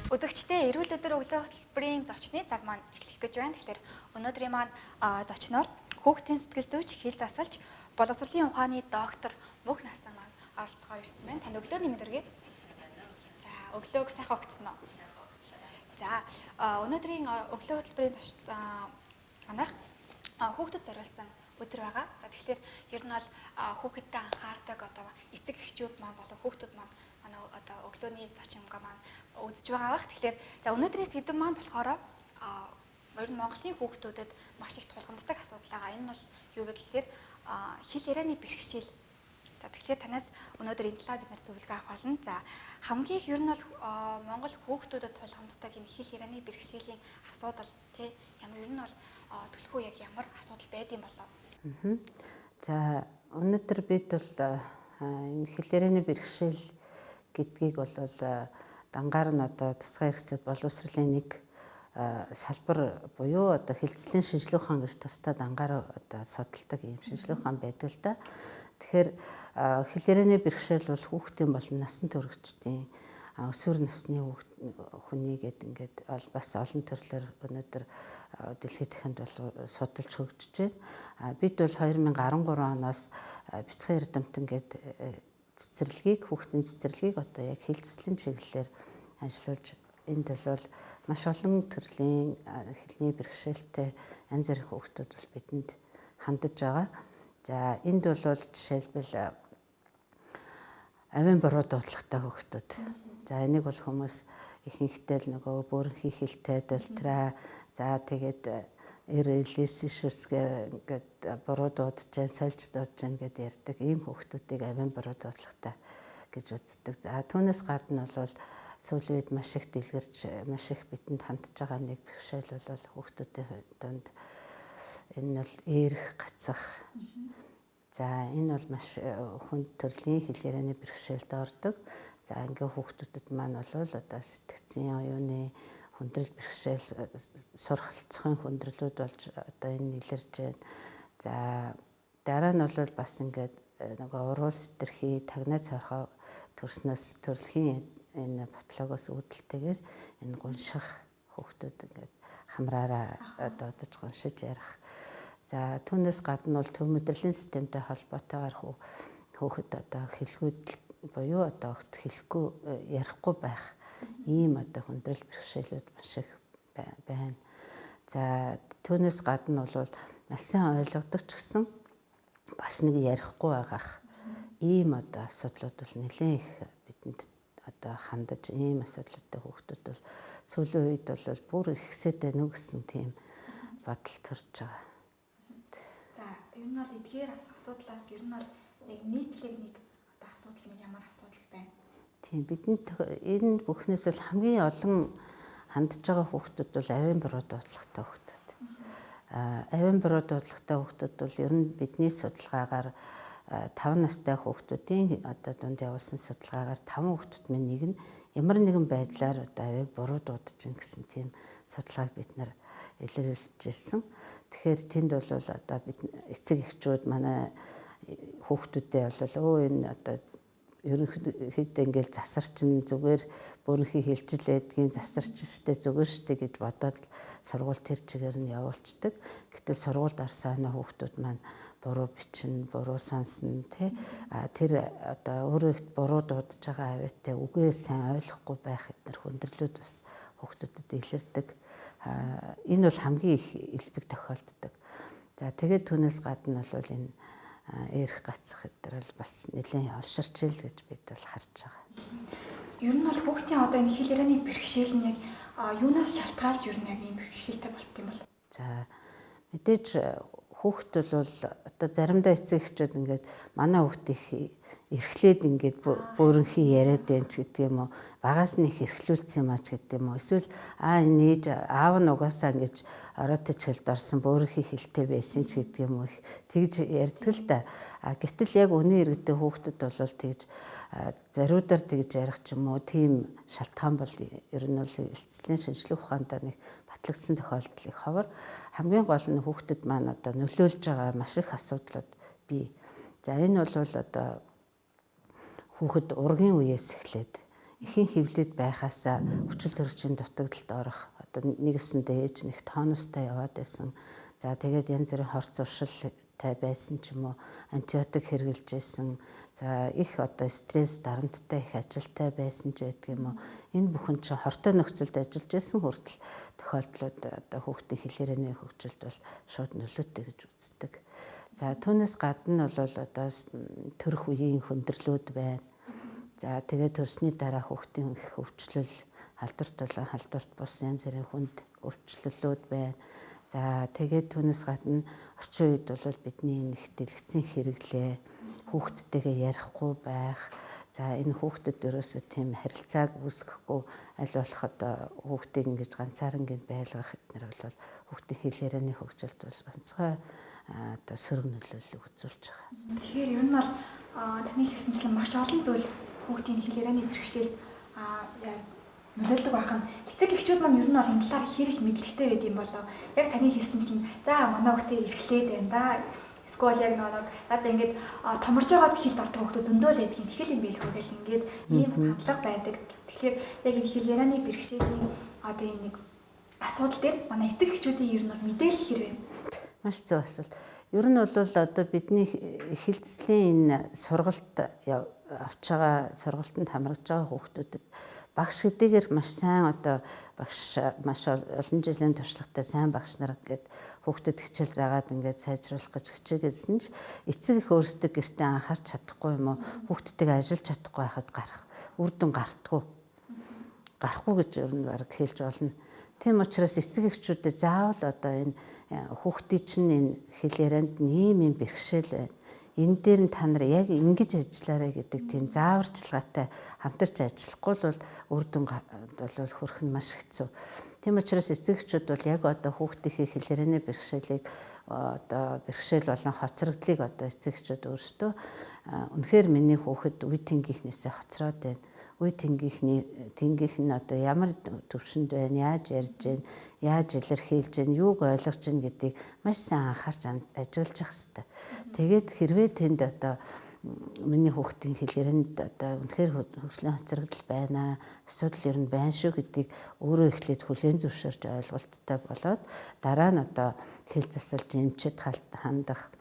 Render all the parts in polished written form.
Үзэгчдээ эрүүл өдөр өглөө хөтөлбөрийн зочны цаг маань эхлэх гэж байна. Тэгэхээр өнөөдрийн маань зочноор хүүхдийн сэтгэл зүйч хэл засалч боловсролын ухааны доктор Мөх Насан маань оролцохоор ирсэн байна. Танд өглөөний мэнд хүргэе. За, өглөөг сайхан өгцөн үү? За, өнөөдрийн өглөө хөтөлбөрийн манайх хүүхдэд зориулсан өдөр байгаа. За тэгэхээр ер нь бол хүүхэдтэй анхаардаг одоо эцэг эхчүүд маань болон хүүхдүүд маань манай одоо өглөөний зочингаа маань үзэж байгаа бах. Тэгэхээр за өнөөдрийн сэдэв маань болохоор ер нь Монголын хүүхдүүдэд маш их тулгамддаг асуудал байгаа. Энэ нь бол юу вэ гэхээр хэл ярианы бэрхшээл. За тэгэхээр танаас өнөөдөр энэ талаар бид нар зөвлөгөө авах болно. За хамгийн их ер нь бол Монгол хүүхдүүдэд тулгамддаг энэ хэл ярианы бэрхшээлийн асуудал тий ямар ер нь бол төлхөө яг ямар асуудал байдсан болов? За өнөөдөр бид бол энэ хэл ярианы бэрхшээл гэдгийг бол дангаар нь одоо тусгай хэрэгцээд боловсролын нэг салбар буюу одоо хэлцлийн шинжилгээ ухаан гэж тусдаа дангаар одоо судалдаг юм шинжилгээ ухаан байдаг л да. Тэгэхээр хэл ярианы бэрхшээл бол хүүхдийн болон насан туршидтын өсвөр насны хүний гэдэг ингээд бас олон төрлөөр өнөөдөр дэлхийд дахинд бол судалж хөгжиж байна. Бид бол 2013 оноос бяцхан эрдэмтэн гэдэг цэцэрлэгийг хүүхдийн цэцэрлэгийг одоо яг хэлцлийн чиглэлээр ажиллуулж энд бол маш олон төрлийн хэлний бэрхшээлтэй янз бүрийн хүүхдүүд бол бидэнд хандаж байгаа. За энд бол жишээлбэл авийн буруу дуудлагатай хүүхдүүд. За энийг бол хүмүүс ихэнхдээ л нөгөө бөөрөнхий хэлтэй дултраа за тэгээд ирэлэсшүс гэдэг буруу дуудаж जैन сольж дуудаж जैन гэдээ ярьдаг ийм хүүхдүүдийг авийн буруу дуудлагатай гэж үздэг. За түүнээс гадна бол сүүлийн үед маш их дэлгэрч маш их бидэнд хандж байгаа нэг бэрхшээл бол хүүхдүүдийн дунд энэ бол эерх гацах. За энэ бол маш хүнд төрлийн хэл ярианы бэрхшээлд ордог. За ингээ хүүхдүүдэд маань бол одоо сэтгцийн оюуны хүндрэл бэрхшээл сургалцахын хүндрэлүүд болж одоо энэ илэрж байна. За дараа нь бол бас ингээд нөгөө уруу сэтэрхий тагнаа цорхоо төрснөөс төрөлхийн энэ ботлогоос үүдэлтэйгээр энэ гунших хүүхдүүд ингээд хамраараа дуудаж гуншиж ярих. За түүнээс гадна бол төв мэдрэлийн системтэй холбоотойгоор хүүхэд одоо хэлгүүд буюу одоо огт хэлэхгүй ярихгүй байх ийм одоо хүндрэл бэрхшээлүүд маш их байна. За түүнээс гадна бол маш сайн ойлгодог ч гэсэн бас нэг ярихгүй байгаах ийм одоо асуудлууд бол нэлээд их бидэнд одоо хандаж ийм асуудлуудтай хүүхдүүд бол сүүлийн үед бол бүр ихсэдэ нүг гэсэн тийм бодол төрж байгаа. За ер нь бол эдгээр асуудлаас ер нь бол нэг нийтлэг нэг одоо асуудал нэг ямар асуудал байна? Тийм бидэнд энэ бүхнээс бол хамгийн олон хандж байгаа хүүхдүүд бол авийн буруу дуудлагатай хүүхдүүд. Авийн буруу дуудлагатай хүүхдүүд бол ер нь бидний судалгаагаар 5 настай хүүхдүүдийн одоо дунд явуулсан судалгаагаар 5 хүүхдүүд минь нэг нь ямар нэгэн байдлаар одоо авийг буруу дуудаж гин гэсэн тийм судалгааг бид нар илэрхийлж ирсэн. Тэгэхээр тэнд бол одоо бид эцэг эхчүүд манай хүүхдүүдээ бол энэ одоо ерөнхийдөө ингээл засарчин зүгээр бөөрөнхий хэлжлээдгийн засарчтэй зүгээр штэ гэж бодоод сургууль тэр чигээр нь явуулцдаг. Гэтэл сургуульд орсон хүүхдүүд маань буруу бичин, буруу сонсно тий. Тэр одоо өөрөө буруу дуудаж байгаа авиатай үгээ сайн ойлгохгүй байх эдгээр хүндрэлүүд бас хүүхдүүдэд илэрдэг. Энэ бол хамгийн их элбэг тохиолддог. За тэгээд түүнээс гадна бол энэ эрх гацах гэдэр бол бас нэлээд олширч ил гэж бид бол харж байгаа. Ер нь бол хүүхдийн одоо энэ хэл ярианы бэрхшээл нь яг юунаас шалтгаалж ер нь яг ийм бэрхшээлтэй болт юм бол? За мэдээж хүүхд бол одоо заримдаа эцэг эхчүүд ингээд манай хүүхд их эрхлээд ингээд бөөрөнхий яриад байна ч гэдэг юм уу, багаас нь их эрхлүүлсэн юм ач гэдэг юм уу, эсвэл энэ ээж аав нь угаасаа ингэж оройтч хэлд орсон бөөрөнхий хэлтэй байсан ч гэдэг юм уу, их тэгж ярьдаг л да. Гэтэл яг үнэн хэрэгтээ хүүхдэд бол тэгж зориудаар тэгж ярих ч юм уу, тийм шалтгаан бол ер нь бол хэлцлийн шинжилгээ ухаандаа нэг батлагдсан тохиолдол их ховор. Хамгийн гол нь хүүхдэд маань одоо нөлөөлж байгаа маш их асуудлууд бий. За энэ бол одоо хүүхэд ургийн үеэс эхлээд ихэнх хөвлөд байхаасаа хүчил төрөгчийн дутагдалд орох одоо нэгэсэндээ ээж нэг тонустай яваад байсан. За тэгээд янз бүрийн хорц уршилтай байсан ч юм уу, антибиотик хэрэгжилж байсан. За их одоо стресс, дарамттай их ажилтай байсан ч гэдэг юм уу. Энэ бүхэн чинь хортой нөхцөлд ажиллаж байсан хүртэл тохиолдлууд одоо хүүхдийн хилээрээний хөгжилд бол шууд нөлөөтэй гэж үздэг. За түүнээс гадна бол одоо төрөх үеийн хөндөрлүүд байна. За тэгээд төрсний дараа хүүхдийн их өвчлөл, халдварт болон халдварт бус янз бүрийн хүнд өвчлөлүүд байна. За тэгээд түүнээс гадна орчин үед бол бидний нэг дэлгэцийн хэрэглээ, хүүхдтэйгээ ярихгүй байх. За энэ хүүхдэд ерөөсөө тийм харилцааг үүсгэхгүй аль болох одоо хүүхдийг ингэж ганцаарнгийн байлгах эднэр бол хүүхдийн хилээрээний хөгжилд бол онцгой одоо сөрөг нөлөөлөл үзүүлж байгаа. Тэгэхээр ер нь бол таны хэлсэнчлэн маш олон зүйл хүүхдийн хилээрээний бэрхшээлд нөлөөлдөг байх нь эцэг эхчүүд маань ер нь бол энэ талаар хэрэг мэдлэгтэй байд юм болоо. Яг таны хэлсэнчлэн за манай хүүхдээ эрхлээд байна да. Эсвэл яг нэг за ингээд томорж байгаа хилд ордог хүүхдүүд зөндөө л байдаг. Тэгэл юм байлгүй гэл ингээд ийм бас хандлага байдаг. Тэгэхээр яг энэ хилээрээний бэрхшээлийн одоо энэ нэг асуудал дээр манай эцэг эхчүүдийн ер нь бол мэдээлэл хэрэг юм. Маш зөв асуулт. Ер нь бол одоо бидний эхэлцлийн энэ сургалт авч байгаа сургалтанд хамрагдж байгаа хүүхдүүдэд багш хэдийгээр маш сайн одоо багш маш олон жилийн туршлагатай сайн багш нар ингээд хүүхдэд хичээл заагаад ингээд сайжруулах гэж хичээгээсэн ч эцэг их өөрсдөө гэртээ анхаарч чадахгүй юм уу хүүхдтэйгээ ажиллаж чадахгүй байхад гарах үр дүн гарахгүй гэж ер нь баг хэлж болно. Тийм учраас эцэг эхчүүдэд заавал одоо энэ хүүхдийн чинь энэ хилээрээнд ийм бэрхшээл байна. Энэ дээр нь та нар яг ингэж ажиллаарай гэдэг тийм зааварчилгаатай хамтарч ажиллахгүй бол үр дүн бол хүрэх нь маш хэцүү. Тийм учраас эцэг эхчүүд бол яг одоо хүүхдийн хилээрээний бэрхшээлийг одоо бэрхшээл болон хоцрогдлыг одоо эцэг эхчүүд өөрсдөө үнэхээр миний хүүхэд үе тэнгийнхнээсээ хоцроод байна. Үе тэнгийнх нь одоо ямар төвшөнд байна, яаж ярьж байна, яаж илэрхийлж байна, юуг ойлгож байна гэдгийг маш сайн анхаарч ажиллаж явах хэрэгтэй. Тэгээд хэрвээ тэнд одоо миний хүүхдийн хилээрээнд одоо үнэхээр хөгжлийн хоцрогдол байна, асуудал ер нь байна шүү гэдгийг өөрөө эхлээд хүлээн зөвшөөрч ойлголттой болоод дараа нь одоо хэл засалж эмчэд хандах,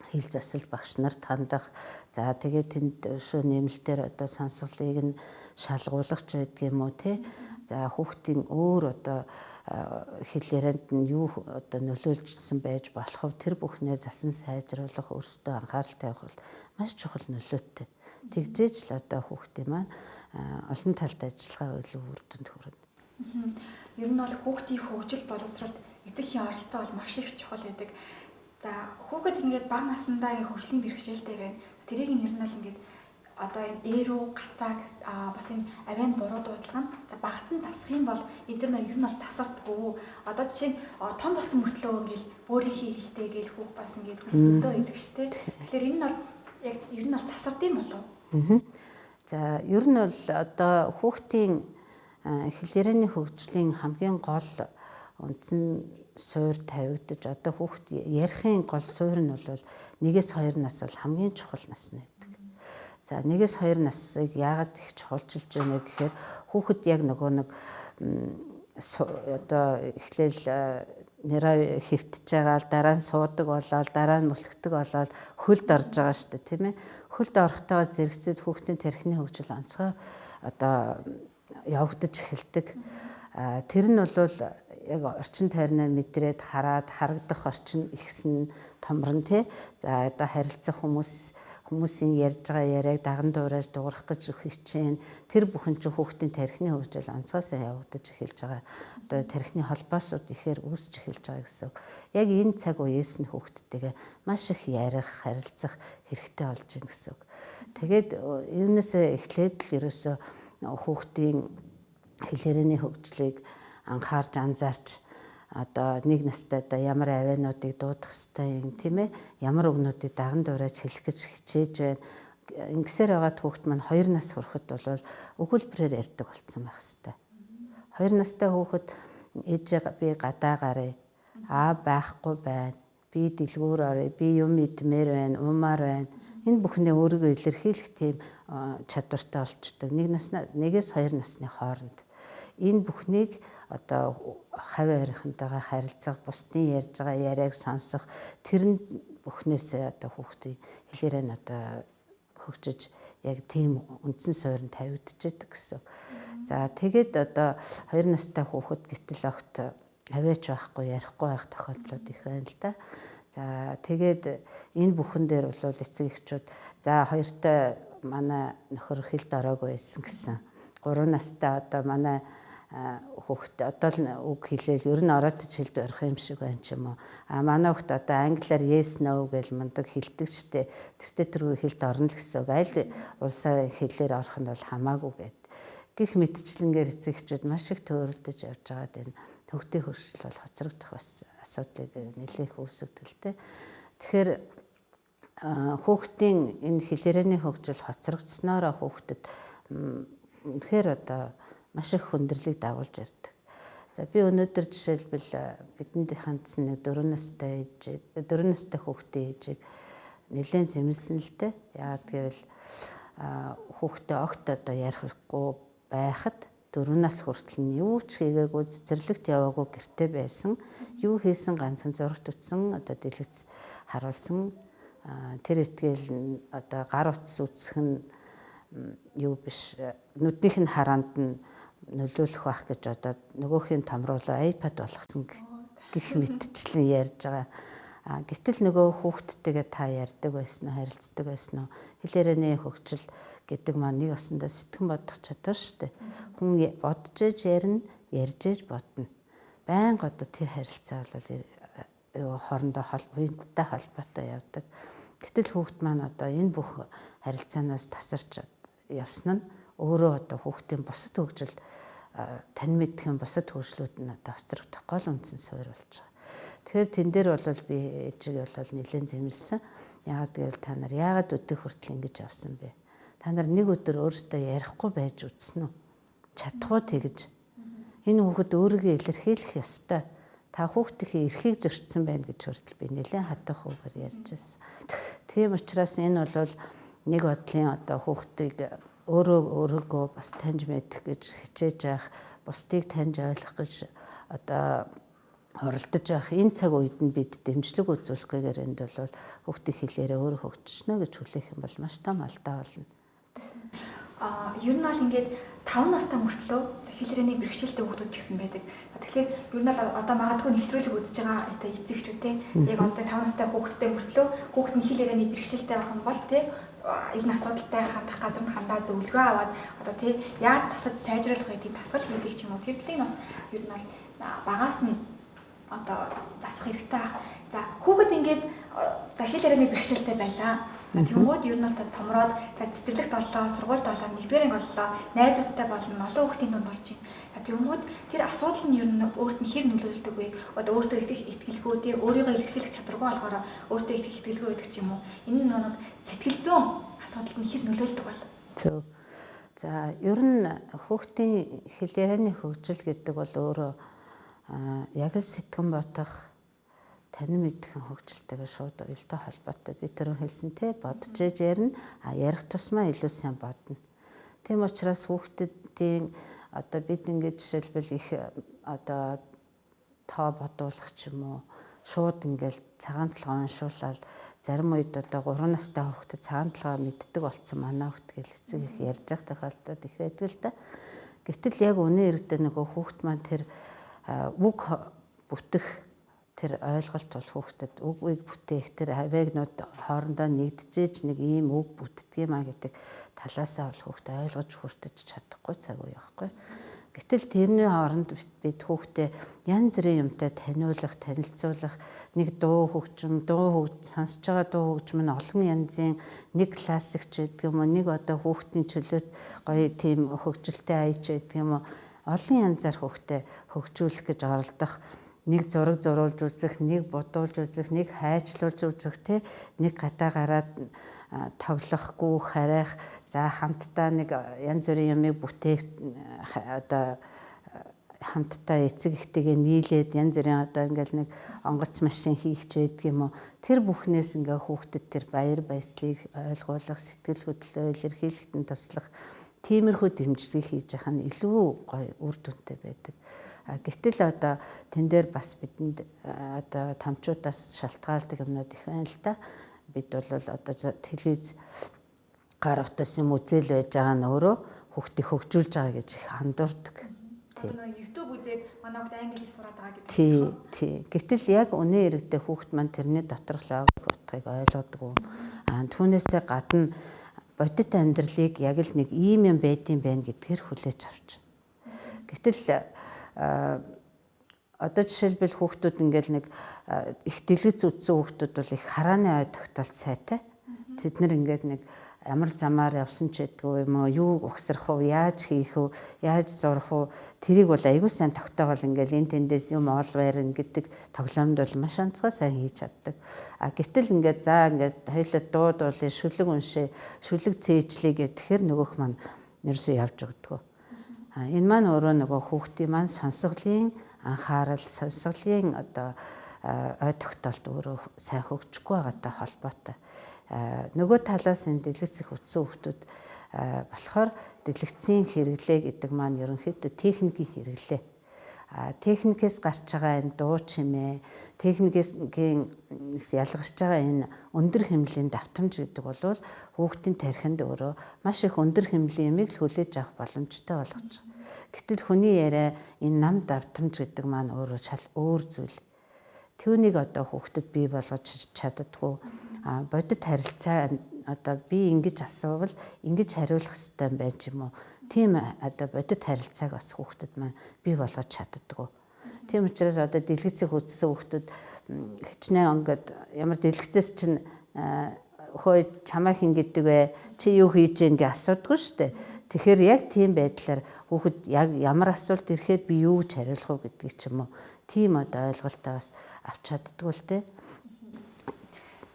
хэл засал багш нарт хандах. За тэгээд тэнд шүү нэмэлтээр одоо сонсголыг нь шалгуулах ч байдаг юм уу тий. За хүүхдийн өөр одоо хилээрээнд нь юу одоо нөлөөлжсэн байж болох вэ? Тэр бүхнээ засан сайжруулах, өөрсдөө анхаарал тавих бол маш чухал нөлөөтэй. Тэгжээж л одоо хүүхдийн маань олон талд ажиллагаа илүү үр дүнд хүрнэ. Ер нь бол хүүхдийн хөгжил боловсролд эцэгхийн оролцоо бол маш их чухал байдаг. За хүүхэд ингээд бага насндаа хөгжлийн бэрхшээлтэй байна. Тэрийг нь ер нь бол ингээд одоо энэ ээрүү гацааг бас энэ авиан буруу дуудлага нь за багтан засах юм бол эдгээр ер нь бол засардгүй. Одоо жишээ нь том болсон мөртлөө ингээл өөрийнхөө хэлтэй гээл хүүх бас ингээд хөлцөндөө идэг шүү дээ. Тэгэхээр энэ нь бол яг ер нь бол засардсан болов уу? За ер нь бол одоо хүүхдийн хилээрээний хөгжлийн хамгийн гол үндсэн суур тавигдаж одоо хүүхд ярихын гол суур нь бол 1-2 нас бол хамгийн чухал нас нь байдаг. За 1-2 насыг яагаад их чухалчилж байна гэхээр хүүхэд яг нөгөө нэг одоо эхлээл нэрээ хөвтөж байгаа л дараа нь суудаг болоод дараа нь мөлхтөг болоод хөлд орж байгаа шүү дээ тийм ээ. Хөлд орохдоо зэрэгцээд хүүхдийн тархины хөгжил онцгой одоо явагдаж эхэлдэг. Тэр нь бол яг орчин тойрноо мэдрээд хараад харагдах орчин ихсэн томрон тий. За одоо харилцах хүмүүсийн ярьж байгаа яриаг даган дуурайж дуурах гэж хичээн тэр бүхэн чинь хүүхдийн тархины хөгжил онцгойсоо явагдаж эхэлж байгаа. Одоо тархины холбоосууд ихээр үүсч эхэлж байгаа гэсэн. Яг энэ цаг үеэс нь хүүхдтэйгээ маш их ярих, харилцах хэрэгтэй болж байна гэсэн. Тэгээд энэс эхлээд л ерөөсөө хүүхдийн хилээрээний хөгжлийг анхаарч анзаарч одоо нэг настай одоо ямар авиануудыг дуудах хэвтэй юм тийм ээ ямар өгнүүдийг даган дуурайж хэлэх гэж хичээж байна. Ингэсээр байгаа хүүхэд маань 2 нас хүрэхэд бол өгүүлбэрээр ярьдаг болсон байх хэвтэй. 2 настай хүүхэд ээжээ би гадаа гарыг байхгүй байна. Би дэлгүүр орё. Би юм идмээр байна, уумаар байна Энэ бүхнээ өөрийгөө илэрхийлэх тийм чадвартай болчдөг. Нэгээс 2 насны хооронд. Энэ бүхнийг одоо хавь ойрхонтойгоо харилцах, бусдын ярьж байгаа яриаг сонсох, тэр нь бүхнээсээ одоо хүүхдийн хэлээрээ нь одоо хөгжиж яг тийм үндсэн суурь нь тавигдчихэдэг гэсэн. За тэгээд одоо 2 настай хүүхэд гэтэл огт аваач байхгүй, ярихгүй байх тохиолдлууд их байна л да. За тэгээд энэ бүхэн дээр бол эцэг эхчүүд за хоёртой манай нөхөр хэлд ороогүй байсан гэсэн. 3 настай одоо манай хүүхэд одоо л үг хэлээл ер нь ороодч хэлд орох юм шиг байна ч юм уу. Манай хүүхэд одоо англиар yes no гэж мундаг хэлдэг штэ. Тэртээ тэргүй хэлд орно л гэсэн үг. Аль улсаа хэлээр орох нь бол хамаагүй гэд. Гэх мэтчлэнгээр эцэг эхчүүд маш их төөрөлдөж явж байгаад энэ төвхтийн хөршил бол хоцрогдох бас асуудлыг нэлээх үүсгэдэг л дээ. Тэгэхээр хүүхдийн энэ хэлээрээний хөгжил хоцрогдсноороо хүүхдэд үнэхээр одоо маш их хүндрэлийг дагуулж ирдэг. За би өнөөдөр жишээлбэл бидэнд хандсан нэг 4 настай хүүхдийн ээжийг нэлээд зэмлсэн л дээ. Яагаад гэвэл хүүхдээ огт одоо ярихгүй байхад 4 нас хүртэл нь юу ч хийгээгүй, цэцэрлэгт яваагүй гэртээ байсан. Юу хийсэн ганцхан зурагт утсан, одоо дэлгэц харуулсан. Тэр итгэл одоо гар утас үзэх нь юу биш. Нүднийх нь хараанд нь нөлөөлөх байх гэж одоо нөгөөхийг томруулаа iPad болгосон гэх мэтчлэн ярьж байгаа. Гэтэл нөгөө хүүхдтэйгээ та ярьдаг байсан уу, харилцдаг байсан уу? Хэлээрээний хөгжил гэдэг маань нэг осондоо сэтгэн бодох чадвар шүү дээ. Хүн бодож ээж ярина, ярьж ээж бодно. Байнга одоо тэр харилцаа бол хоорондоо буянттай холбоотой явдаг. Гэтэл хүүхд маань одоо энэ бүх харилцаанаас тасарч явсан нь өөрөө одоо хүүхдийн бусад хөгжил тань мэдхэн бусад хөгжлүүд нь одоо хоцрогдох гол үндсэн суурь болж байгаа. Тэгэхээр тэн дээр бол би ээжийг бол нэлээд зэмлсэн. Яагаад гэвэл та нар яагаад өдөө хүртэл ингэж явсан бэ? Та нар нэг өдөр өөрөөсөө ярихгүй байж үтсэн үү? Чадахгүй тэгэж. Энэ хүүхэд өөрийгөө илэрхийлэх ёстой. Та хүүхдийн эрхийг зөрчсөн байна гэж хүртэл би нэлээд хатах үгээр ярьж байсан. Тийм учраас энэ бол нэг бодлын одоо хүүхдийг өөрийгөө бас таньж мэдэх гэж хичээж явах, бусдыг таньж ойлгох гэж одоо оролдож явах энэ цаг үед нь бид дэмжлэг үзүүлэхгүйгээр энд бол хүүхдийн хэлээрээ өөрөө хөгжснө гэж хүлээх юм бол маш том алдаа болно. Ер нь бол ингээд 5 настай мөртлөө хэлрээний бэрхшээлтэй хүүхдүүд ч гэсэн байдаг. Тэгэхээр ер нь бол одоо магадгүй нэвтрүүлэг үзэж байгаа одоо эцэгчүүдтэй яг одоо 5 настай хүүхдтэй мөртлөө хүүхдний хэлрээний бэрхшээлтэй байх юм бол ер нь асуудалтай хандах газар нь хандаа зөвлөгөө аваад одоо яаж засаж сайжруулах гэдгийг тасгал хийдэг ч юм уу. Тэр талыг бас ер нь бол багаас нь одоо засах хэрэгтэй байх. За хүүхэд ингээд хэлрээний бэрхшээлтэй байлаа. Тэнгууд ер нь бол томроод цэцэрлэгт орлоо, сургуульд орлоо, нэгдүгээр анги боллоо, найзуудтай болно, олон хүүхдийн дунд орж ийн. Тэнгууд тэр асуудал нь ер нь өөрт нь хэр нөлөөлдөг вэ? Одоо өөртөө итгэлгүй, өөрийгөө илэрхийлэх чадваргүй болохоор өөртөө итгэлгүй байдаг ч юм уу. Энэ нэг сэтгэл зүйн асуудалд нь хэр нөлөөлдөг бол? Зөв. За ер нь хүүхдийн хэлээрээний хөгжил гэдэг бол өөрөө яг л сэтгэн бодох танин мэдхэн хөгжилтэйгээ шууд уялдаа холбоотой. Би түрүү хэлсэн те бодож ээж ярина, ярих тусмаа илүү сайн бодно. Тийм учраас хүүхдүүдийн одоо бид ингээд жишээлбэл их одоо тоо бодуулах ч юм уу, шууд ингээд цагаан толгой уншуулаад зарим үед одоо 3 настай хүүхдэд цагаан толгой мэддэг болсон манай хүүхд гэл эцэг их ярьж байгаа тохиолдолд их байдаг л да. Гэтэл яг үнэн хэрэгтээ нөгөө хүүхд маань тэр үг бүтэх тэр ойлголт бол хүүхдэд үгийг бүтээх тэр авиагнууд хоорондоо нэгдэжээж нэг ийм үг бүтдэг юм а гэдэг талаасаа бол хүүхд ойлгож хүртэж чадахгүй цаг үе байхгүй. Гэтэл тэрний хооронд бид хүүхдээ янз бүрийн юмтай таниулах, танилцуулах, нэг дуу хөгжим сонсож байгаа дуу хөгжим нь олон янзын нэг классик ч гэдэг юм уу, нэг одоо хүүхдийн чөлөөт гоё тийм хөгжилтэй аяж гэдэг юм уу, олон янзаар хүүхдээ хөгжүүлэх гэж оролдох, нэг зураг зурулж үзэх, нэг бодуулж үзэх, нэг хайчлуулж үзэх, нэг гадаа гараад тоглохгүй харих, за хамтдаа нэг янз бүрийн юмыг бүтээх одоо хамтдаа эцэг эхтэйгээ нийлээд янз бүрийн одоо ингээл нэг онгоц машин хийх ч байдаг юм уу. Тэр бүхнээс ингээ хүүхдэд тэр баяр баясгалыг ойлгуулах, сэтгэл хөдлөлөө илэрхийлэхэд нь туслах тиймэрхүү дэмжлэг хийж явах нь илүү гоё үр дүнтэй байдаг. Гэтэл одоо тэн дээр бас бидэнд одоо томчуудаас шалтгаалдаг юмнууд их байна л да. Бид бол одоо телевиз гар утас юм үзэл байж байгаа нь өөрөө хүүхдийг хөгжүүлж байгаа гэж их андуурдаг. Одоо YouTube үзээд манай хүүхд англи хэл сураад байгаа гэдэг. Тий. Гэтэл яг үнэн хэрэгтээ хүүхд маань тэрний доторх логик утгыг ойлгодгүй. Түүнээсээ гадна бодит амьдралыг яг л нэг ийм юм байдсан байх гэдгээр хүлээж авч. Гэтэл одоо жишээлбэл хүүхдүүд ингээл нэг их дэлгэц үтсэн хүүхдүүд бол их харааны ой тогтоолт сайтай. Тэд нар ингээд нэг ямар замаар явсан ч гэдэггүй юм уу, юу угсрах уу, яаж хийх үү, яаж зурах уу, тэрийг бол аягүй сайн тогтоогол ингээл энэ тэндээс юм оол байрна гэдэг тоглоомд бол маш онцгой сайн хийж чаддаг. Гэтэл ингээд за ингээд хоёулаа дуудуулъя, шүлэг уншээ, шүлэг цээжлэе гэхээр нөгөөх маань ерөөсөө явж өгдөг. Энэ маань өөрөө нөгөө хүүхдийн маань сонсголын анхаарал, сонсголын одоо ой тогтоолт өөрөө сайн хөгжихгүй байгаатай холбоотой. Нөгөө талаас энэ дэлгэцэх утсан хүүхдүүд болохоор дэлгэцийн хэрэглээ гэдэг маань ерөнхийдөө техникийн хэрэглээ. Техникээс гарч байгаа энэ дуу чимээ, техникээс ялгарч байгаа энэ өндөр хэмжээний давтамж гэдэг бол хүүхдийн тархинд өөрөө маш их өндөр хэмжээний юмыг л хүлээж авах боломжтой болгож байгаа. Гэтэл хүний яриа энэ нам давтамж гэдэг маань өөрөө шал өөр зүйл. Түүнийг одоо хүүхдэд бий болгож чаддаггүй. Бодит харилцаа одоо би ингэж асуувал ингэж хариулах хэрэгтэй юм байна ч юм уу. Тийм одоо бодит харилцааг бас хүүхдэд маань бий болгож чаддаггүй. Тийм учраас одоо дэлгэцийг үзсэн хүүхдүүд хичнээн ингээд ямар дэлгэцээс чинь хөөе чамаа хин гэдэг вэ? Чи юу хийж гэн гэж асуудаггүй шүү дээ. Тэгэхээр яг тийм байдлаар хүүхэд яг ямар асуулт ирэхэд би юу гэж хариулах уу гэдгийг ч юм уу. Тийм одоо ойлголтоо бас авч чаддгүй л дээ.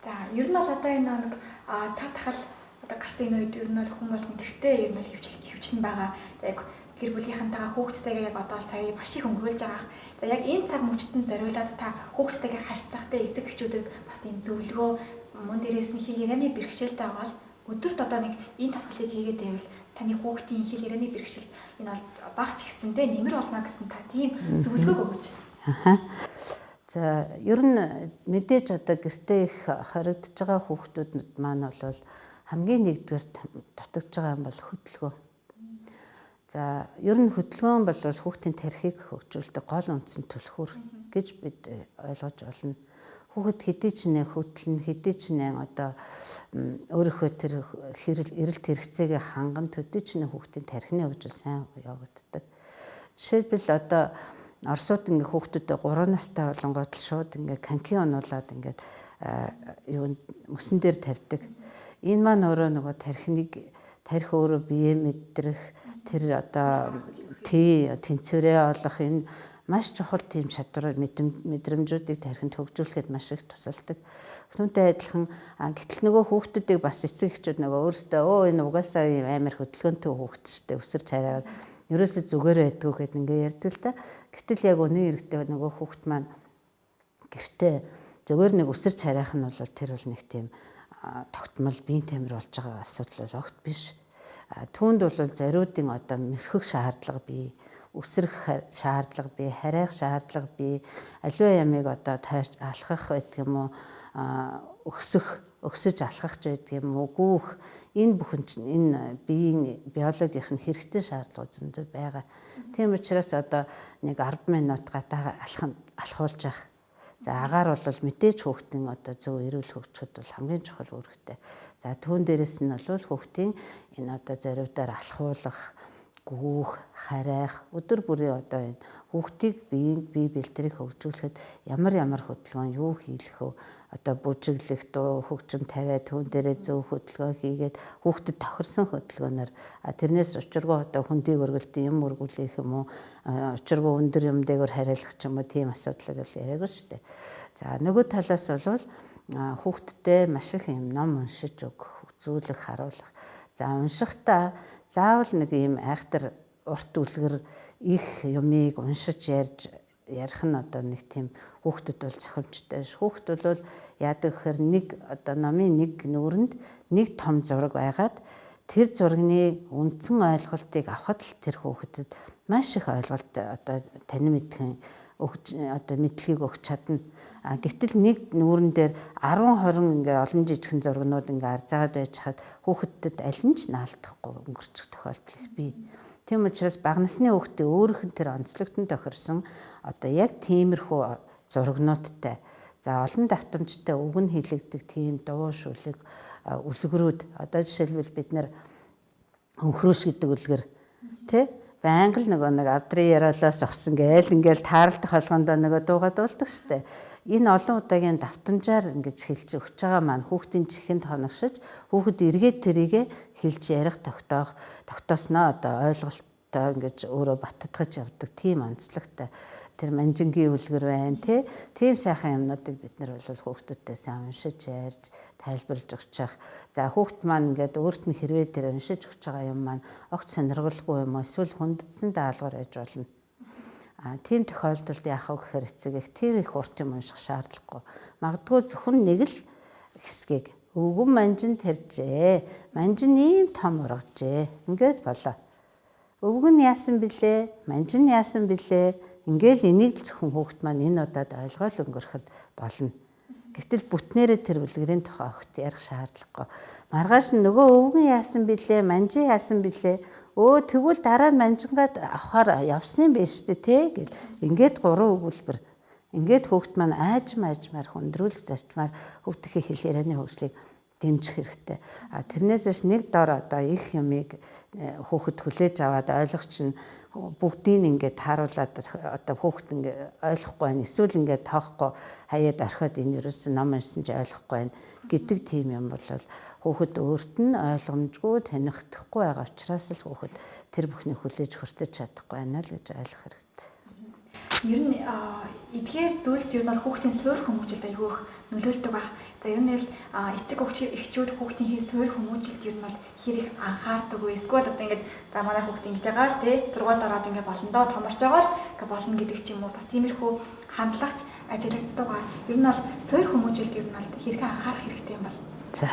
За, ер нь бол одоо энэ нэг цаг тахал одоо гарсан энэ үед ер нь бол хүн болгон тэртээ ер нь бол хөвчнө байгаа. За яг гэр бүлийнхэнтэйгээ хүүхдтэйгээ яг одоо цагийг маш их өнгөрүүлж байгаа. За яг энэ цаг мөчтөнд зориулаад та хүүхдтэйгээ харьцахтай эцэг эхчүүдэд бас тийм зөвлөгөө мөн дээрээс нь хэл ярианы бэрхшээлтэй байгаа бол өдөрт одоо нэг энэ тасгалыг хийгээд байвал таны хүүхдийн хэл ярианы бэрхшээл энэ бол бага ч гэсэндээ нэмэр болно гэсэн та тийм зөвлөгөө өгөөч. За ер нь мэдээж одоо гэртээ их хоригдож байгаа хүүхдүүд маань бол хамгийн нэгдүгээр дутагдж байгаа юм бол хөдөлгөөн. За ер нь хөдөлгөөн бол хүүхдийн тархийг хөгжүүлдэг гол үндсэн түлхүүр гэж бид ойлгож байна. Хүүхэд хэдий ч нэ хөдлөн, хэдий ч нэ одоо өөрийнхөө тэр эрэлт хэрэгцээгээ ханган төдий ч нэ хүүхдийн тархины хөгжил сайн явагддаг. Жишээлбэл одоо Оросууд ингээ хүүхдүүдэд 3 настай болонгууд л шууд ингээ канки онуулаад ингээд мөсөн дээр тавьдаг. Энэ маань өөрөө нөгөө тархи өөрөө бие мэдрэх тэр одоо тэнцвэрээ олох энэ маш чухал тийм чадвар мэдрэмжүүдийг тархинд хөгжүүлэхэд маш их тусалдаг. Түүнтэй адилхан гэтэл нөгөө хүүхдүүдийг бас эцэг эхчүүд нөгөө өөрсдөө энэ угаасаа ийм амар хөдөлгөөнтэй хүүхд штэ өсөрч хараад ерөөсөө зүгээр байдгүй гэд ингээ ярьдаг л да. Гэтэл яг өнөө хэрэгтэй нөгөө хүүхд маань гэртээ зүгээр нэг өсөрч харайх нь бол тэр бол нэг тийм тогтмол биеийн тамир болж байгаа асуудал бол огт биш. Түүнд бол зориудын одоо мэрхэх шаардлага бий, өсрөх шаардлага бий, харайх шаардлага бий, аливаа ямыг одоо тойрч алхах байдаг юм уу, өксөж алхах ч байдаг юм уу, гүүх энэ бүхэн чинь энэ биеийн биологийнх нь хэрэгтэй шаардлагууд зөндөө байгаа. Тийм учраас одоо нэг 10 минут гадаа алхуулж явах. За агаар бол мэдээж хүүхдийн одоо зөв эрүүл хөгжөхөд бол хамгийн чухал үүрэгтэй. За түүн дээрэс нь бол хүүхдийн энэ одоо зориудаар алхуулах, гүүх, харайх, өдөр бүрийн одоо энэ хүүхдийг бие бэлтрийг хөгжүүлэхэд ямар хөдөлгөөн юу хийх вэ? Одоо бүжиглэх, дуу хөгжим тавиад түүн дээрээ зөв хөдөлгөөн хийгээд хүүхдэд тохирсон хөдөлгөөнөөр тэрнээс учиргүй одоо хүндийг өргөлтийн юм өргүүлэх юм уу, учиргүй өндөр юм дээгүүр хариулах ч юм уу тийм асуудлыг бол яриагүй шүү дээ. За нөгөө талаас бол хүүхдтэй маш их юм ном уншиж өгөх, зүйлэх, харуулах. За уншихтаа заавал нэг ийм айхтар урт үлгэр их юмыг уншиж ярих нь одоо нэг тийм хүүхдэд бол зохимжтой ш. Хүүхд бол яадаг гэхээр нэг одоо номын нэг нүүрэнд нэг том зураг байгаад тэр зургийн үндсэн ойлголтыг авахд л тэр хүүхдэд маш их ойлголт одоо танин мэдхэн одоо мэдлэгийг өгч чадна. Гэтэл нэг нүүрэн дээр 10 20 ингээ олон жижигхэн зургнууд ингээ арзаагаад байж хаад хүүхдэд аль нь ч наалдахгүй өнгөрчих тохиолдол бий. Тийм учраас бага насны хүүхдээ өөрийнх нь тэр онцлогтон тохирсон одоо яг тиймэрхүү зургнуудтай за олон давтамжтай үг нь хилэгдэг тийм дуу шүлэг үлгэрүүд одоо жишээлбэл бид нэр хөнхрөөш гэдэг үлгэр тий байнга л нэг авдрын яриалаас огсон гээл ингээл таарлах болгондоо нөгөө дуугаад дуулдаг штэ. Энэ олон удаагийн давтамжаар ингэж хэлж өгч байгаа маань хүүхдийн чихэнд хоногшиж хүүхэд эргээд тэрийгэ хэлж ярих тогтоосноо одоо ойлголттой ингэж өөрөө баттгаж явдаг тийм онцлогтой тэр манжингийн үлгэр байна тий. Тийм сайхан юмнуудыг бид нар бол хүүхдүүдтэй сайн уншиж ярьж тайлбарлаж өгч явах. За хүүхд маань ингээд өөрт нь хэрвээ тэр уншиж өгч байгаа юм маань огт сонирхолгүй юм уу эсвэл хүндэтсэн даалгавар байж болно. Тийм тохиолдолд яах вэ гэхээр эцэг их тэр их урт юм унших шаардлагагүй. Магадгүй зөвхөн нэг л хэсгийг өвгөн манжин тарьжээ. Манжин ийм том ургажээ. Ингээд болоо. Өвгөн яасан бilé? Манжин яасан бilé? Ингээл энийг л зөвхөн хүүхд маань энэ удаад ойлгоол өнгөрөхөд болно. Гэтэл бүтнээрээ тэр үлгэрийн тухай огт ярих шаардлагагүй. Маргааш нь нөгөө өвгөн яасан бilé? Манжин яасан бilé? Өө тэгвэл дараа нь манжингаад авахаар явсан юм биш үү те гэл ингээд 3 өгүүлбэр ингээд хүүхд маань аажмаар хүндрүүлж зарчмаар хүүхдийн хэл ярианы хөгжлийг дэмжих хэрэгтэй. Тэрнээс биш нэг дор одоо их юмыг хүүхэд хүлээж аваад ойлгоч нь бүгдийг ингээд тааруулаад одоо хүүхэд ингээд ойлгохгүй байна. Эсвэл ингээд тоохгүй хаяад орхиод энэ ерөөс ном уншсан ч ойлгохгүй байна гэдэг тийм юм бол хүүхэд өөрт нь ойлгомжгүй танихдахгүй байгаа учраас л хүүхэд тэр бүхнийг хүлээж хүртэж чадахгүй байна л гэж ойлгох хэрэгтэй. Ер нь эдгээр зүйлс ер нь хүүхдийн суурь хүмүүжилд аягүй их нөлөөлдөг баг. За ер нь л эцэг эхчүүд хүүхдийн суурь хүмүүжилд ер нь бол хэрэг анхаардаг уу? Эсвэл одоо ингээд за манай хүүхд ингэж байгаа л тий сургуульд ороод ингээд болондоо томорч байгаа л ингээд болно гэдэг ч юм уу. Бас тиймэрхүү хандлагч ажиллагддаг ба. Ер нь бол суурь хүмүүжилд ер нь бол хэрэг анхаарах хэрэгтэй юм бол. За.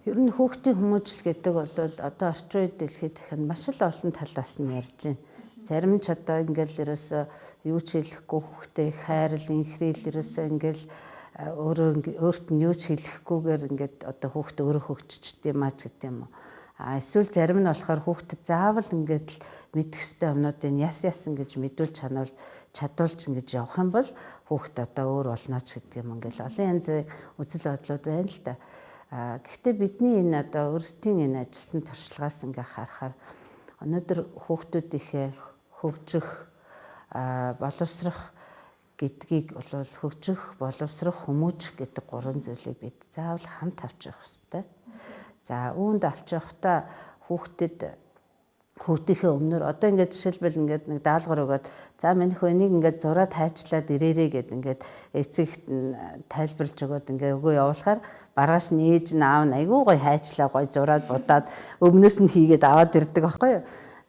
Ер нь хүүхдийн хүмүүжил гэдэг бол одоо орчин үед дэлхийд дахин маш л олон талаас нь ярьж байна. Зарим ч одоо ингээл ерөөсөө юу ч хэлэхгүй хүүхдээ хайрал инхрийл ерөөсөө ингээл өөрт нь юу ч хэлэхгүйгээр ингээд одоо хүүхдээ өөрөө хөгжчихдээ маа ч гэдэг юм уу. Эсвэл зарим нь болохоор хүүхдэд заавал ингээд мэдэх ёстой юмнуудыг яасан гэж мэдүүлж чадуулж ингэж явах юм бол хүүхд одоо өөр болно ч гэдэг юм ингээл олон янзын үзэл бодлууд байна л да. Гэхдээ бидний энэ одоо өөрсдийн энэ ажилласан туршлагаас ингээ харахаар өнөөдөр хүүхдүүдийнхээ хөгжих боловсрох гэдгийг бол хөгжих, боловсрох, хүмүүжих гэдэг 3 зүйлийг бид заавал хамт авч явах хэрэгтэй. За үүнд авч явахдаа хүүхдийнхээ өмнөр одоо ингээд жишээлбэл ингээд нэг даалгавар өгөөд за минь хөө энийг ингээд зураад хайчлаад ирээрээ гэд ингээд эцэгт тайлбарлаж өгөөд ингээд өгөө явуулахаар маргааш нь ээж нь аав нь айгүй гой хайчлаа гой зураад будаад өмнөөс нь хийгээд аваад ирдэг байхгүй юу.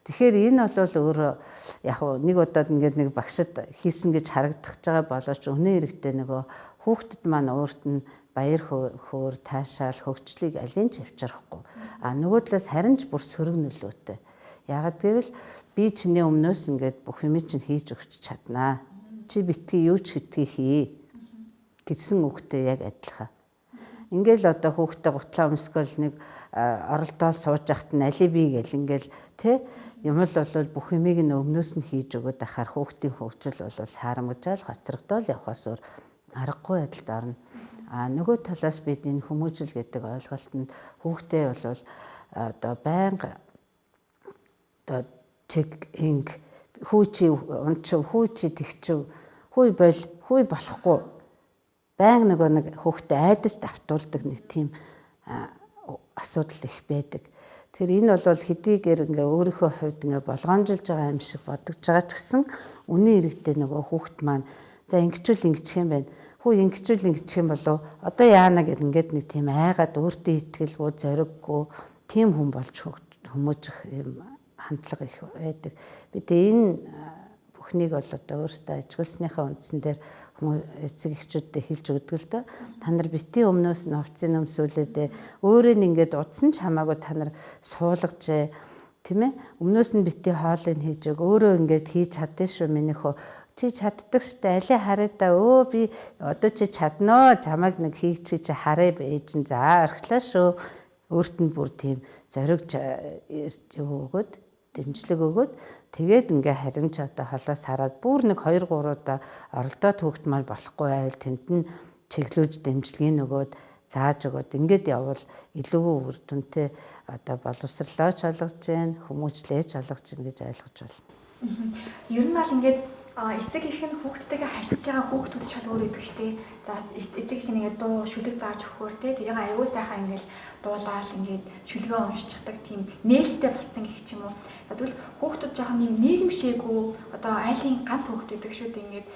Тэгэхээр энэ бол өөрөө яг нэг удаад ингээд нэг багшид хийсэн гэж харагдах байгаа боловч өнөө хэрэгтээ нөгөө хүүхдэд маань өөрт нь баяр хөөр таашаал хөгжлийг алин ч авчрахгүй. Нөгөө талаас харин ч бүр сөрөг нөлөөтэй. Яагаад гэвэл би чиний өмнөөс ингээд бүх юм чинь хийж өгч чаднаа. Чи битгий юу ч хэтгий хий гэсэн үгтэй яг адилхан. Ингээл одоо хүүхдээ гутлаа өмсгөл нэг оролдоол сууж яхад нь алиби гэл ингээл тэ юм л бол бүх юмыг нь өмнөөс нь хийж өгöd ахаар хүүхдийн хөгжил бол саарамгажаал хоцрогдоол явахаас өөр аргагүй байдалд орно. Нөгөө талаас бид энэ хүмүүжил гэдэг ойлголтод хүүхдээ бол одоо байнга одоо чиг инг хүүчи унчив хүүчи тэгчив хүй болохгүй байнга нөгөө нэг хүүхдээ айдас давтуулдаг нэг тийм асуудал их байдаг. Тэгэхээр энэ бол хэдийгээр ингээ өөрийнхөө хувьд ингээ болгоомжилж байгаа юм шиг бодож байгаа ч гэсэн үнэн хэрэгтээ нөгөө хүүхд маань за ингэчүүл ингэчих юм байна. Хүү ингэчүүл ингэчих юм болов одоо яана гэл ингээд нэг тийм айгаад өөртөө итгэлгүй зориггүй тийм хүн болж хүмүүжих юм хандлага их байдаг. Бид энэ бүхнийг бол одоо өөрсдөө ажигласныхаа үндсэн дээр эцэг эхчүүдтэй хэлж өгдөг л доо. Та нар битгий өмнөөс нь овцын өмсүүлээд өөрөө нь ингээд удсан ч хамаагүй та нар суулгажээ, тийм ээ. Өмнөөс нь битгий хоолыг хийж өг. Өөрөө ингээд хийж чадсан шүү миний хөө. Чи чаддаг штэ, алей хараа да. Өө би одоо чи чаднаа. Чамайг нэг хийх чи хараа байж н. За орхилоо шүү. Өөрт нь бүр тийм зориг өгөөд, дэмжлэг өгөөд тэгээд ингээ харин ч одоо холоос хараад бүр нэг 2 3 удаа оролдоод хөөгтмал болохгүй байвал тэнд нь чиглүүлж дэмжлэгийг өгөөд зааж өгөөд ингээд явбал илүү үр дүнтэй одоо боловсрлооч олгож гэн, хүмүүжлээч олгож гэн гэж ойлгож байна. Ер нь бол ингээд эцэг их нь хүүхдтэйгээ харьцаж байгаа хүүхдүүд ч өөр идэг штэ. За эцэг их нэгээ дуу шүлэг зааж өгөхөөр те тэрийг аягүй сайхан ингээл дуулаад ингээд шүлгээ уншчихдаг тийм нээлттэй болцсон гэх юм уу. Тэгвэл хүүхдүүд жоохон юм нийгэмшээгүй одоо айлын ганц хүүхд байдаг шүү дээ. Ингээд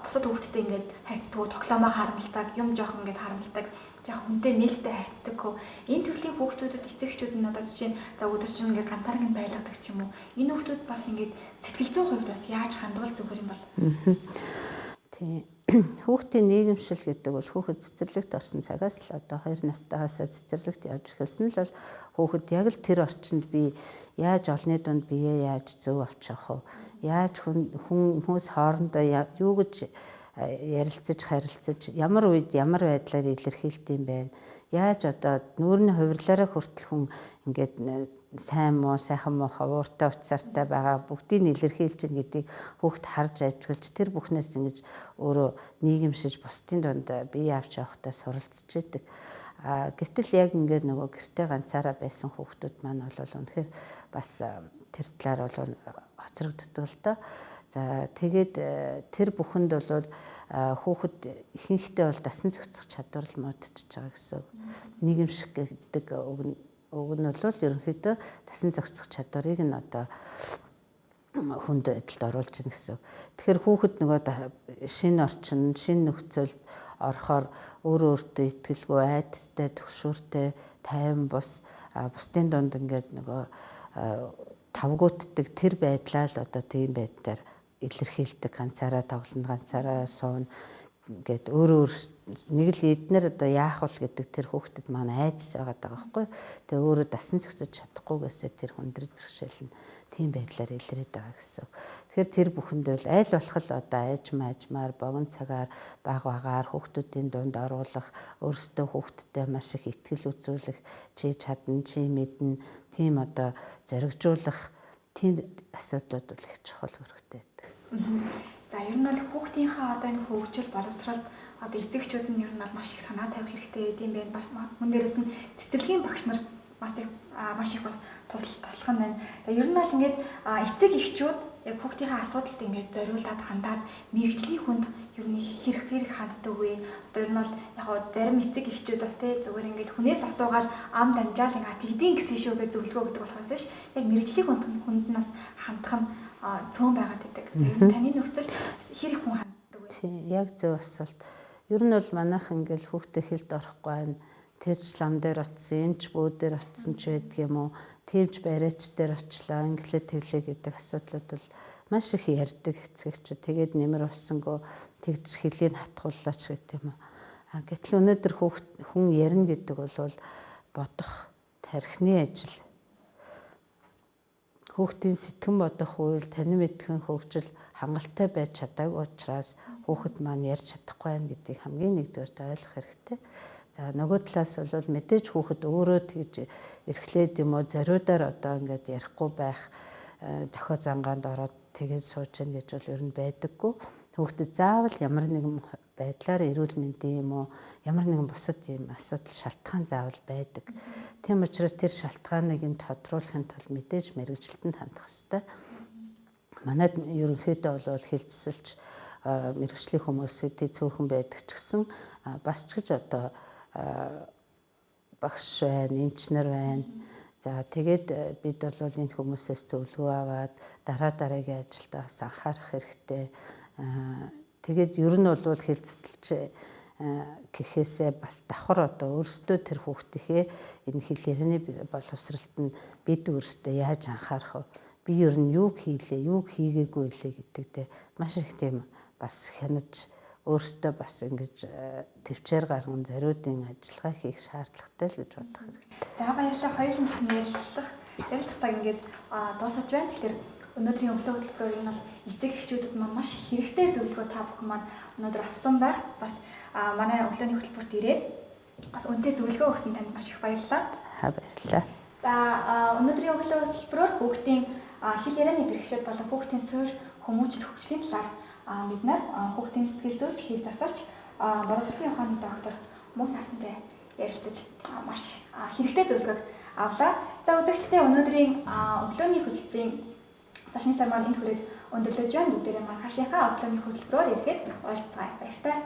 бусад хүүхдтэй ингээд харьцдаг, тоглоомоо харамлдаг, юм жоохон ингээд харамлдаг, жоохон хүнтэй нээлттэй харьцдаггүй. Энэ төрлийн хүүхдүүдэд эцэгчүүд нь одоо жишээ нь за өдөржин ингээд ганцаараа ингээд байлгадаг ч юм уу. Энэ хүүхдүүд бас ингээд сэтгэл зүйн хувьд бас яаж хандвал зүгээр юм бол. Тийм. Хүүхдийн нийгэмшил гэдэг бол хүүхэд цэцэрлэгт орсон цагаас л одоо 2 настайгаас цэцэрлэгт явж эхэлсэн л бол хүүхэд яг л тэр орчинд би яаж олны дунд биеэ яаж зөв авчих вэ? Яаж хүмүүс хоорондоо юу гэж ярилцаж харилцаж ямар үед ямар байдлаар илэрхийлт юм бэ? Яаж одоо нүүрний хувирлаараа хүртэл хүн ингээд сайн муу сайхан муу хавууртай уцаартай байгаа бүгдийг илэрхийлж гэдгийг хүүхд харж ажиглаж тэр бүхнээс ингэж өөрөө нийгэмшиж бусдын дунд бие авч явахдаа суралцж идэг. Гэтэл яг ингээд нөгөө гэртээ ганцаараа байсан хүүхдүүд маань бол үнэхээр бас тэр талаар бол хоцрогддог л доо. За тэгээд тэр бүхэнд бол хүүхэд ихэнхдээ бол дасан зохицох чадвар л муудчихж байгаа гэсэн. Нийгэмших гэдэг үг нь бол ерөнхийдөө дасан зохицох чадварыг нь одоо хүнд байдалд оруулж ийн гэсэн. Тэгэхээр хүүхэд нөгөө шинэ орчин, шинэ нөхцөлд орохоор өөртөө итгэлгүй, айдастай, төгшүүртэй, тайван бус, бусдын дунд ингээд нөгөө тавгуутдаг тэр байдлаа л одоо тийм байдлаар илэрхийлдэг, ганцаараа тоглоно, ганцаараа суuna ингээд өөр нэг л эднэр одоо яах вэ гэдэг тэр хүүхдэд маань айдас байгаад байгаа байхгүй. Тэгээ өөрөө дасан зохицож чадахгүйгээсээ тэр хүндрэл бэрхшээл нь тийм байдлаар илрээд байгаа гэсэн. Тэгэхээр тэр бүхэнд бол аль болох л одоо айжмаар богино цагаар багаар хүүхдүүдийн дунд оруулах, өөрсдөө хүүхдтэй маш их итгэл үзүүлэх, чи чадна, чи мэднэ, тийм одоо зоригжуулах тийм асуудлууд бол их чухал хэрэгтэй байдаг. За ер нь бол хүүхдийнхээ одоо энэ хөгжил боловсролд одоо эцэгчүүд нь ер нь бол маш их санаа тавих хэрэгтэй гэдэм байх. Мөн дээрэс нь цэцэрлэгийн багш нар маш их бас туслах нь байна. За ер нь бол ингээд эцэг эхчүүд яг хүүхдийнхээ асуудалд ингээд зориулаад хандаад мэрэгжлийн хүнд ер нь хэрэг ханддаг үе. Одоо ер нь бол яг зарим эцэг эхчүүд бас тэ зүгээр ингээд хүнээс асуугаад ам дамжаал ингээд тэгдэйн гэсэн шүү гэж зөвлөгөө өгдөг болохоос биш. Яг мэрэгжлийн хүнд нас хандах нь цөөн байгаад байдаг. За таны нөхцөл хэрэг хүн ханддаг вэ? Тийм, яг зөв асуулт. Ер нь бол манайх ингээл хүүхдээ хэлд орохгүй байна. Тэрч лам дээр очсон, энэч бүү дээр очсон ч байдаг юм уу? Тэвж бариач дээр очлоо, инглээ тэглээ гэдэг асуудлууд бол маш их ярьдаг эцэгчүүд. Тэгээд нэмэр болсонгүй тэгж хэлийг хатгууллаач гэдэг юм уу? Гэтэл өнөөдөр хүн ярина гэдэг бол бодох, тархины ажил. Хүүхдийн сэтгэн бодох үйл, танин мэдхэн хөгжил хангалттай байж чадаагүй учраас хүүхэд маань ярьж чадахгүй байх гэдгийг хамгийн нэгдүгээрт ойлгох хэрэгтэй. За нөгөө талаас бол мэдээж хүүхэд өөрөө тэгж эрхлээд юм уу зориудаар одоо ингээд ярихгүй байх, дохио зангаанд ороод тэгээд сууж гэн гэж бол ер нь байдаггүй. Хүүхдэд заавал ямар нэгэн байдлаар эрүүл мэндийн юм уу ямар нэгэн бусад юм асуудал шалтгаан заавал байдаг. Тийм учраас тэр шалтгааныг нь тодруулахын тулд мэдээж мэрэгжилтэнд хандах хэрэгтэй. Манайд ерөнхийдөө бол хилцэлж мэрэгжлийн хүмүүс хэдий цөөхөн байдаг ч гэсэн бас ч гэж одоо багш байна, эмчнэр байна. За тэгээд бид бол энэ хүмүүсээс зөвлөгөө аваад дараагийн ажилдаа бас анхаарах хэрэгтэй. Тэгээд ер нь бол хилцэлж гэхээсээ бас давхар одоо өөрсдөө тэр хүүхдийнхээ энэ хэл ярины боловсролт нь бид өөрсдөө яаж анхаарах вэ? би ер нь юуг хийлээ, юуг хийгээгүй лээ гэдэг те маш их тийм бас хянаж өөртөө бас ингэж төвчээр гарган зориудын ажиллагаа хийх шаардлагатай л гэж бодох хэрэгтэй. За баярлалаа. Хоёулын ярилцлах цаг ингээд дуусаж байна. Тэгэхээр өнөөдрийн өглөө хөтөлбөрөөр энэ бол эцэг эхчүүдэд маань маш хэрэгтэй зөвлөгөө та бүхэн маань өнөөдөр авсан байх. Бас манай өглөөний хөтөлбөрт ирээд бас үнэтэй зөвлөгөө өгсөн танд маш их баярлалаа. Баярлалаа. За өнөөдрийн өглөө хөтөлбөрөөр хүүхдийн хэл ярианы бэрхшээл болон хүүхдийн суурь хүмүүжил хөгжлийн талаар бид нар хүүхдийн сэтгэл зүйч, хэл засалч, боловсролын ухааны доктор мөнх насантай ярилцаж маш хэрэгтэй зөвлөгөөг авлаа. За үзэгчдээ өнөөдрийн өглөөний хөтөлбөрийн зочны цар маань энд хүрээд өндөрлөж байна. Бүгдээрээ маань хашийнхаа өглөөний хөтөлбөрөөр ирэхэд уулзцгаая. Баяртай.